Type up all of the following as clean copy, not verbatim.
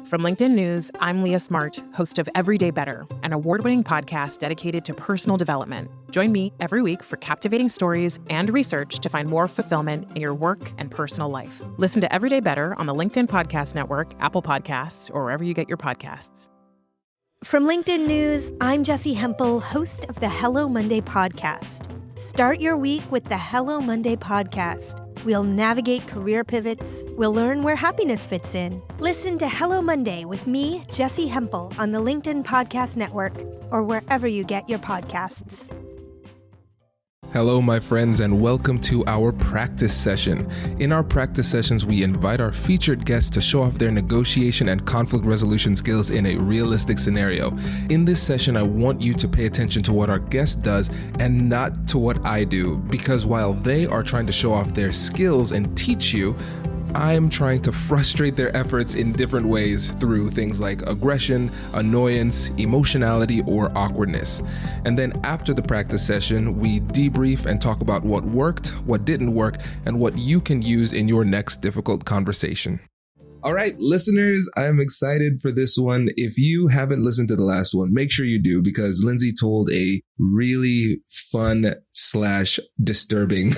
From LinkedIn News, I'm Leah Smart, host of Everyday Better, an award-winning podcast dedicated to personal development. Join me every week for captivating stories and research to find more fulfillment in your work and personal life. Listen to Everyday Better on the LinkedIn Podcast Network, Apple Podcasts, or wherever you get your podcasts. From LinkedIn News, I'm Jessie Hempel, host of the Hello Monday podcast. Start your week with the Hello Monday podcast. We'll navigate career pivots. We'll learn where happiness fits in. Listen to Hello Monday with me, Jessie Hempel, on the LinkedIn Podcast Network or wherever you get your podcasts. Hello, my friends, and welcome to our practice session. In our practice sessions, we invite our featured guests to show off their negotiation and conflict resolution skills in a realistic scenario. In this session, I want you to pay attention to what our guest does and not to what I do, because while they are trying to show off their skills and teach you, I'm trying to frustrate their efforts in different ways through things like aggression, annoyance, emotionality, or awkwardness. And then after the practice session, we debrief and talk about what worked, what didn't work, and what you can use in your next difficult conversation. All right, listeners, I'm excited for this one. If you haven't listened to the last one, make sure you do, because Lindsay told a really fun/disturbing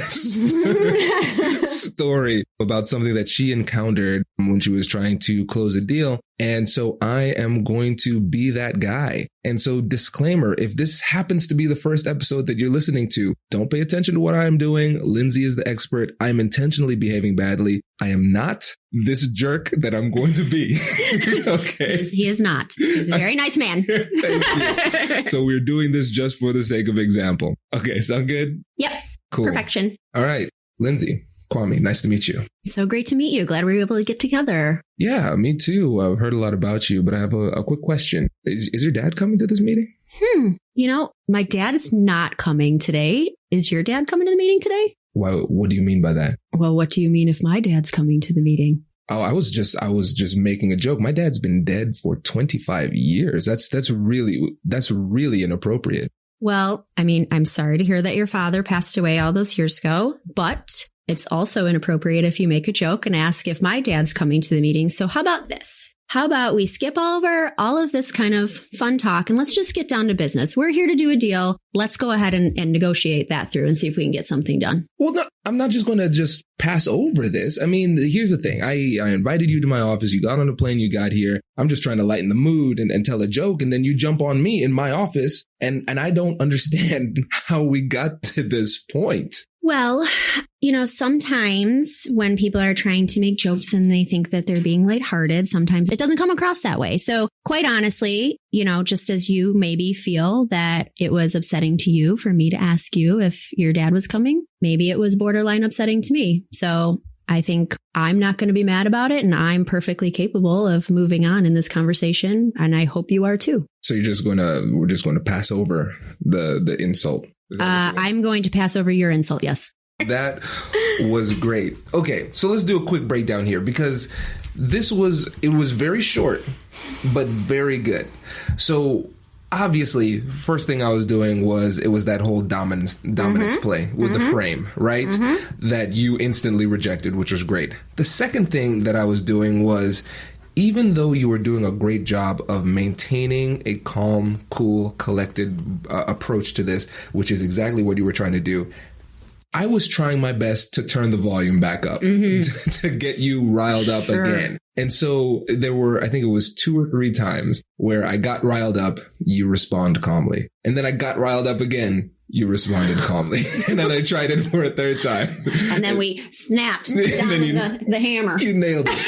story about something that she encountered when she was trying to close a deal. And so I am going to be that guy. And so disclaimer, if this happens to be the first episode that you're listening to, don't pay attention to what I'm doing. Lindsay is the expert. I'm intentionally behaving badly. I am not this jerk that I'm going to be. Okay. He is not. He's a very nice man. Thank you. So we're doing this just for the sake of example. Okay. Sound good? Yep. Cool. Perfection. All right. Lindsay, Kwame, nice to meet you. So great to meet you. Glad we were able to get together. Yeah, me too. I've heard a lot about you, but I have a quick question. Is your dad coming to this meeting? My dad is not coming today. Is your dad coming to the meeting today? Why, what do you mean by that? Well, what do you mean if my dad's coming to the meeting? Oh, I was just making a joke. My dad's been dead for 25 years. That's really inappropriate. Well, I mean, I'm sorry to hear that your father passed away all those years ago, but it's also inappropriate if you make a joke and ask if my dad's coming to the meeting. So how about this? How about we skip over all of this kind of fun talk and let's just get down to business. We're here to do a deal. Let's go ahead and negotiate that through and see if we can get something done. Well, no, I'm not just going to just pass over this. I mean, here's the thing. I invited you to my office. You got on a plane. You got here. I'm just trying to lighten the mood and tell a joke. And then you jump on me in my office. And I don't understand how we got to this point. Well, sometimes when people are trying to make jokes and they think that they're being lighthearted, sometimes it doesn't come across that way. So quite honestly, just as you maybe feel that it was upsetting to you for me to ask you if your dad was coming, maybe it was borderline upsetting to me. So I think I'm not going to be mad about it, and I'm perfectly capable of moving on in this conversation. And I hope you are too. So we're just going to pass over the insult. I'm going to pass over your insult. Yes. That was great. Okay, so let's do a quick breakdown here, because it was very short, but very good. So obviously, first thing I was doing was that whole dominance play with the frame, right? That you instantly rejected, which was great. The second thing that I was doing was, even though you were doing a great job of maintaining a calm, cool, collected approach to this, which is exactly what you were trying to do, I was trying my best to turn the volume back up to get you riled up again. And so there were, I think it was 2 or 3 times where I got riled up, you respond calmly. And then I got riled up again, you responded calmly. And then I tried it for a 3rd time. And then we snapped down the hammer. You nailed it.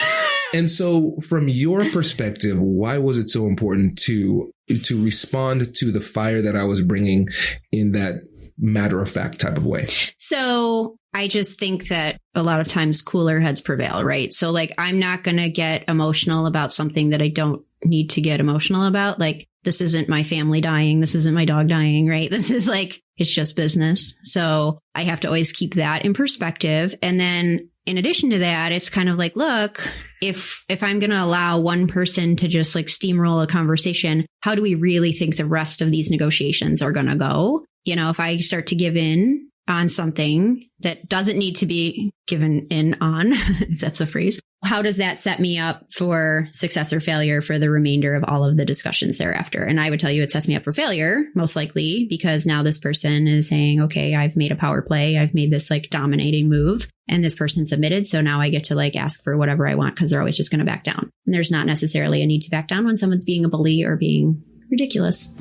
And so from your perspective, why was it so important to respond to the fire that I was bringing in that matter-of-fact type of way? So I just think that a lot of times cooler heads prevail, right? So I'm not going to get emotional about something that I don't need to get emotional about. This isn't my family dying. This isn't my dog dying, right? This is it's just business. So I have to always keep that in perspective. And then in addition to that, it's kind of look, if I'm going to allow one person to just steamroll a conversation, how do we really think the rest of these negotiations are going to go? If I start to give in, on something that doesn't need to be given in on, if that's a phrase, how does that set me up for success or failure for the remainder of all of the discussions thereafter? And I would tell you it sets me up for failure, most likely, because now this person is saying, okay, I've made a power play. I've made this like dominating move and this person submitted. So now I get to like ask for whatever I want because they're always just going to back down. And there's not necessarily a need to back down when someone's being a bully or being ridiculous.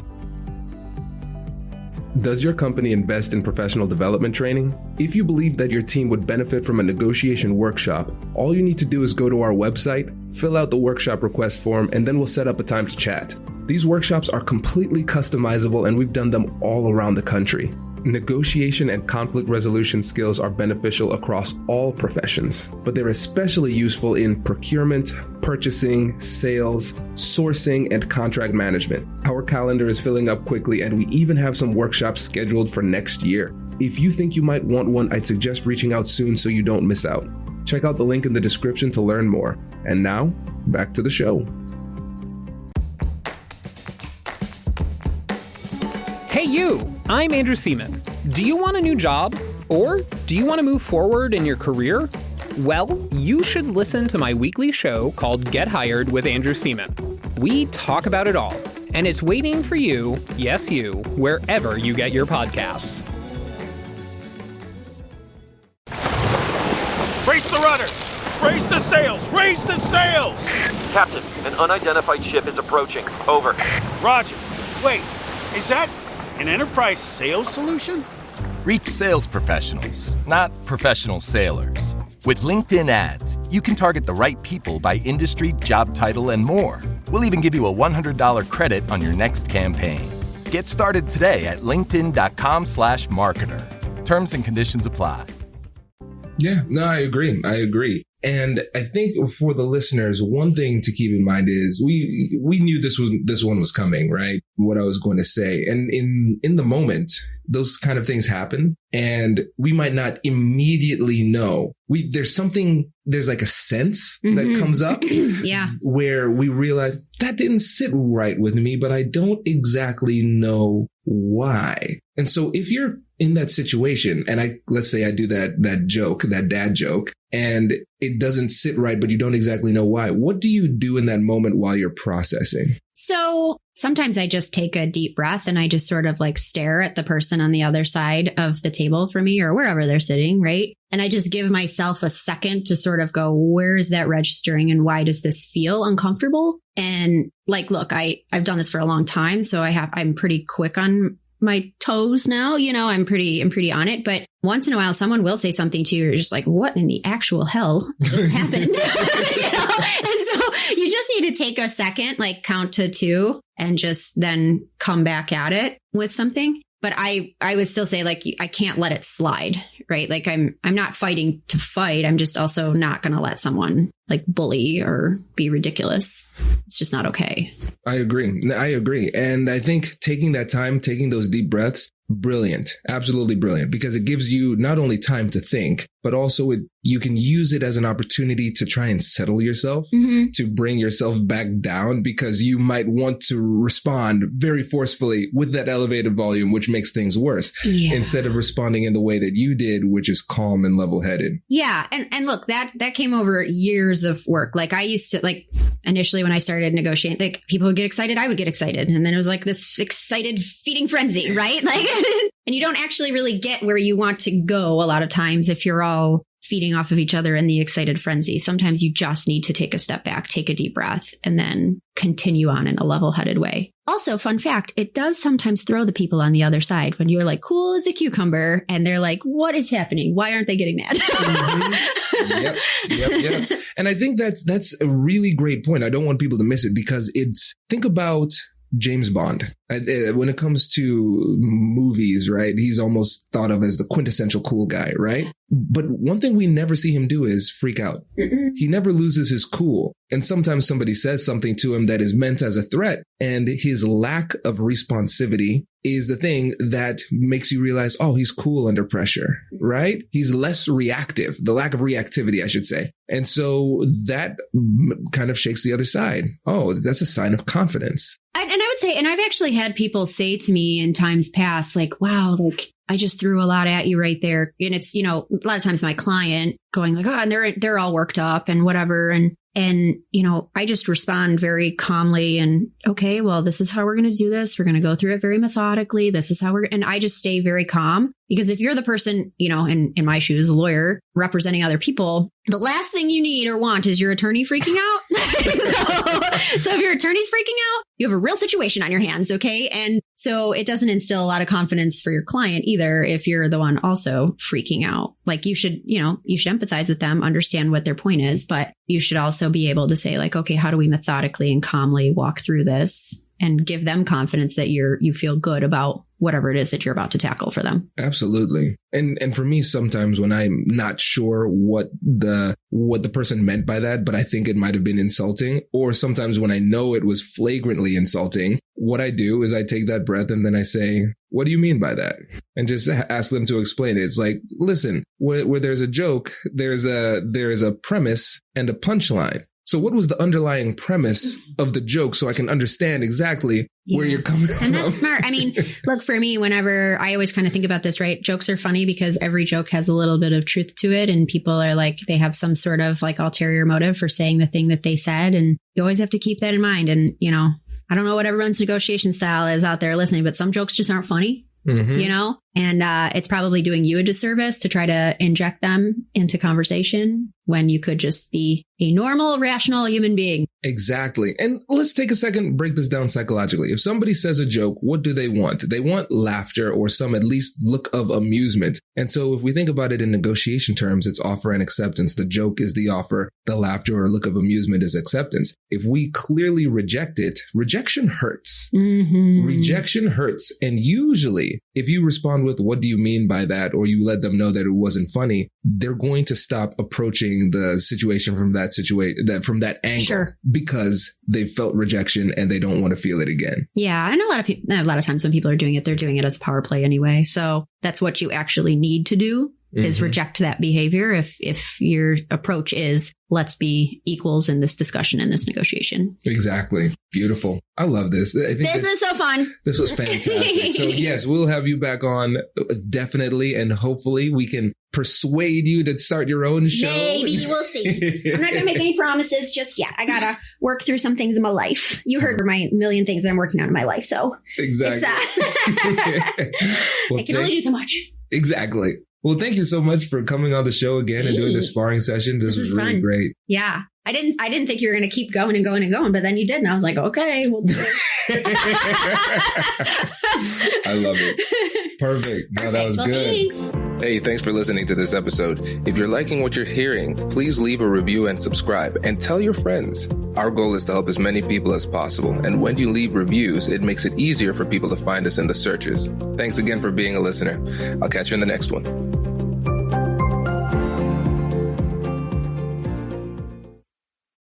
Does your company invest in professional development training? If you believe that your team would benefit from a negotiation workshop, all you need to do is go to our website, fill out the workshop request form, and then we'll set up a time to chat. These workshops are completely customizable, and we've done them all around the country. Negotiation and conflict resolution skills are beneficial across all professions, but they're especially useful in procurement, purchasing, sales, sourcing, and contract management. Our calendar is filling up quickly, and we even have some workshops scheduled for next year. If you think you might want one, I'd suggest reaching out soon so you don't miss out. Check out the link in the description to learn more. And now, back to the show. Hey you, I'm Andrew Seaman. Do you want a new job? Or do you want to move forward in your career? Well, you should listen to my weekly show called Get Hired with Andrew Seaman. We talk about it all, and it's waiting for you, yes you, wherever you get your podcasts. Brace the rudders! Raise the sails! Raise the sails! Captain, an unidentified ship is approaching. Over. Roger. Wait, is that an enterprise sales solution? Reach sales professionals, not professional sailors. With LinkedIn ads, you can target the right people by industry, job title, and more. We'll even give you a $100 credit on your next campaign. Get started today at linkedin.com/marketer. Terms and conditions apply. Yeah, no, I agree. And I think for the listeners, one thing to keep in mind is we knew this one was coming, right? What I was going to say. And in the moment, those kind of things happen and we might not immediately know. There's like a sense that comes up Yeah. where we realize that didn't sit right with me, but I don't exactly know why. And so if you're in that situation and let's say I do that dad joke, and it doesn't sit right, but you don't exactly know why, what do you do in that moment while you're processing? So sometimes I just take a deep breath and I just sort of like stare at the person on the other side of the table for me or wherever they're sitting, right? And I just give myself a second to sort of go, where is that registering and why does this feel uncomfortable? And like, look, I've done this for a long time, so I'm pretty quick on my toes now, I'm pretty on it. But once in a while, someone will say something to you. You're just like, what in the actual hell just happened? And so you just need to take a second, like count to 2 and just then come back at it with something. But I would still say like, I can't let it slide, right? Like I'm not fighting to fight. I'm just also not going to let someone like bully or be ridiculous. It's just not okay. I agree. And I think taking that time, taking those deep breaths, brilliant, absolutely brilliant, because it gives you not only time to think, but also you can use it as an opportunity to try and settle yourself, to bring yourself back down, because you might want to respond very forcefully with that elevated volume, which makes things worse, instead of responding in the way that you did, which is calm and level-headed. Yeah. And look, that came over years of work. Like I used to, like initially when I started negotiating, like people would get excited, I would get excited. And then it was like this excited feeding frenzy, right? Like, and you don't actually really get where you want to go a lot of times if you're all feeding off of each other in the excited frenzy. Sometimes you just need to take a step back, take a deep breath, and then continue on in a level-headed way. Also, fun fact, it does sometimes throw the people on the other side when you're like, cool as a cucumber, and they're like, what is happening? Why aren't they getting mad? Yep. And I think that's a really great point. I don't want people to miss it, because think about James Bond. When it comes to movies, right? He's almost thought of as the quintessential cool guy, right? But one thing we never see him do is freak out. He never loses his cool. And sometimes somebody says something to him that is meant as a threat, and his lack of responsivity is the thing that makes you realize, oh, he's cool under pressure, right? He's less reactive, the lack of reactivity, I should say. And so that kind of shakes the other side. Oh, that's a sign of confidence. And I would say, and I've actually had people say to me in times past, like, wow, like I just threw a lot at you right there. And it's, a lot of times my client going like, oh, and they're all worked up and whatever. And I just respond very calmly and, okay, well, this is how we're going to do this. We're going to go through it very methodically. This is how and I just stay very calm, because if you're the person, in my shoes, a lawyer representing other people, the last thing you need or want is your attorney freaking out. So if your attorney's freaking out, you have a real situation on your hands. Okay. And so it doesn't instill a lot of confidence for your client either if you're the one also freaking out. Like you should empathize with them, understand what their point is, but you should also be able to say like, okay, how do we methodically and calmly walk through this and give them confidence that you feel good about whatever it is that you're about to tackle for them. Absolutely. And for me, sometimes when I'm not sure what the person meant by that, but I think it might have been insulting, or sometimes when I know it was flagrantly insulting, what I do is I take that breath and then I say, what do you mean by that? And just ask them to explain it. It's like, listen, where there's a joke, there's a premise and a punchline. So what was the underlying premise of the joke so I can understand exactly where you're coming from? And that's smart. I mean, look, for me, whenever I always kind of think about this, right? Jokes are funny because every joke has a little bit of truth to it. And people are like, they have some sort of like ulterior motive for saying the thing that they said. And you always have to keep that in mind. And, I don't know what everyone's negotiation style is out there listening, but some jokes just aren't funny. Mm-hmm. And it's probably doing you a disservice to try to inject them into conversation when you could just be a normal, rational human being. Exactly. And let's take a second, break this down psychologically. If somebody says a joke, what do they want? They want laughter or some at least look of amusement. And so if we think about it in negotiation terms, it's offer and acceptance. The joke is the offer. The laughter or look of amusement is acceptance. If we clearly reject it, rejection hurts. Mm-hmm. Rejection hurts. And usually if you respond with, what do you mean by that? Or you let them know that it wasn't funny, they're going to stop approaching the situation from that angle. Sure. Because they felt rejection and they don't want to feel it again. Yeah. And a lot of times when people are doing it, they're doing it as a power play anyway. So that's what you actually need to do is reject that behavior. If your approach is, let's be equals in this discussion, in this negotiation. Exactly. Beautiful. I love this. I think this is so fun. This was fantastic. So yes, we'll have you back on definitely. And hopefully we can persuade you to start your own show. Maybe we'll see. I'm not going to make any promises just yet. I got to work through some things in my life. You heard my million things that I'm working on in my life. So exactly. I can only do so much. Exactly. Well, thank you so much for coming on the show again and doing this sparring session. This was really great. Yeah. I didn't think you were going to keep going and going and going, but then you did. And I was like, okay, we'll do it. I love it. Perfect. No, that was good. Thanks. Hey, thanks for listening to this episode. If you're liking what you're hearing, please leave a review and subscribe and tell your friends. Our goal is to help as many people as possible. And when you leave reviews, it makes it easier for people to find us in the searches. Thanks again for being a listener. I'll catch you in the next one.